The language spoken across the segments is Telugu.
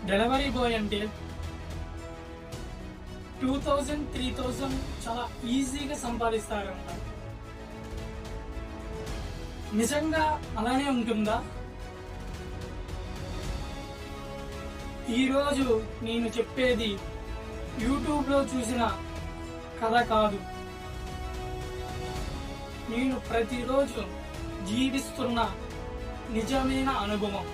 డెలివరీ బాయ్ అంటే 2000, 3000 చాలా ఈజీగా సంపాదిస్తారంట. నిజంగా అలానే ఉంటుందా? ఈరోజు నేను చెప్పేది యూట్యూబ్లో చూసిన కథ కాదు, నేను ప్రతిరోజు జీవిస్తున్న నిజమైన అనుభవం.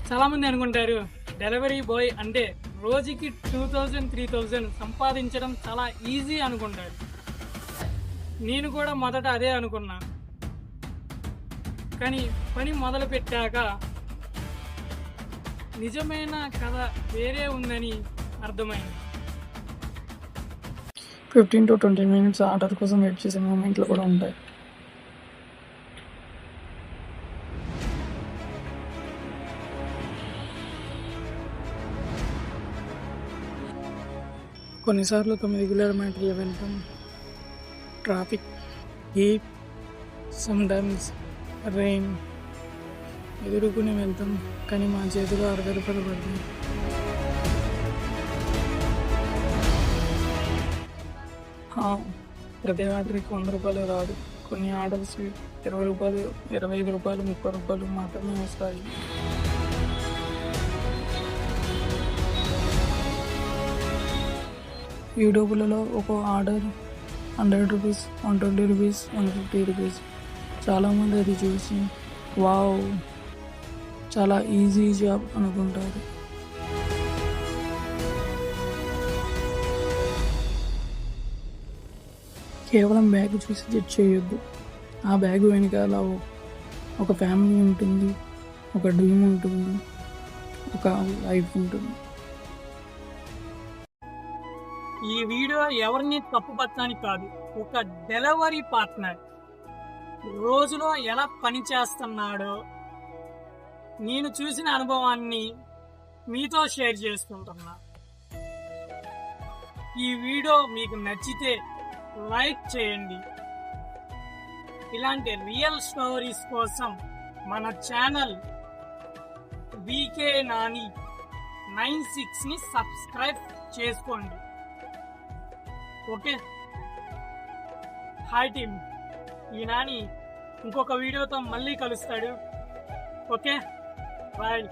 చాలామంది అనుకుంటారు డెలివరీ బాయ్ అంటే రోజుకి 2000, 3000 సంపాదించడం చాలా ఈజీ అనుకుంటారు. నేను కూడా మొదట అదే అనుకున్నా, కానీ పని మొదలు పెట్టాక నిజమైన కథ వేరే ఉందని అర్థమైంది. 15 to 20 minutes ఆర్డర్ కోసం వెయిట్ చేసే మూమెంట్లు కూడా ఉంటాయి. కొన్నిసార్లు 9 కిలోమీటర్లు వెళ్తాం, ట్రాఫిక్, హీట్, సమ్టైమ్స్ రెయిన్ ఎదుర్కొని వెళ్తాం, కానీ మా చేతిలో 60 రూపాయలు పడుతుంది. ప్రతి ఆర్డర్కి 100 రూపాయలు రాదు. కొన్ని ఆర్డర్స్ 20 రూపాయలు, 25 రూపాయలు, 30 రూపాయలు మాత్రమే వస్తాయి. యూట్యూబ్లలో ఒక ఆర్డర్ 100 రూపీస్, 120 రూపీస్, 150 రూపీస్. చాలామంది అది చూసి వావ్ చాలా ఈజీ జాబ్ అనుకుంటారు. కేవలం బ్యాగ్ చూసి జడ్జ్ చేయొద్దు. ఆ బ్యాగ్ వెనకాల ఒక ఫ్యామిలీ ఉంటుంది, ఒక డ్రీమ్ ఉంటుంది, ఒక లైఫ్ ఉంటుంది. ఈ వీడియో ఎవరిని తప్పుపట్టడానికి కాదు, ఒక డెలివరీ పార్ట్నర్ రోజులో ఎలా పని చేస్తున్నాడో నేను చూసిన అనుభవాన్ని మీతో షేర్ చేసుకుంటున్నా. ఈ వీడియో మీకు నచ్చితే లైక్ చేయండి. ఇలాంటి రియల్ స్టోరీస్ కోసం మన ఛానల్ వీకే నాని 96ని సబ్స్క్రైబ్ చేసుకోండి. Okay, hi team. ఈ నాని ఇంకొక వీడియోతో మళ్ళీ కలుస్తాడు. Okay, bye.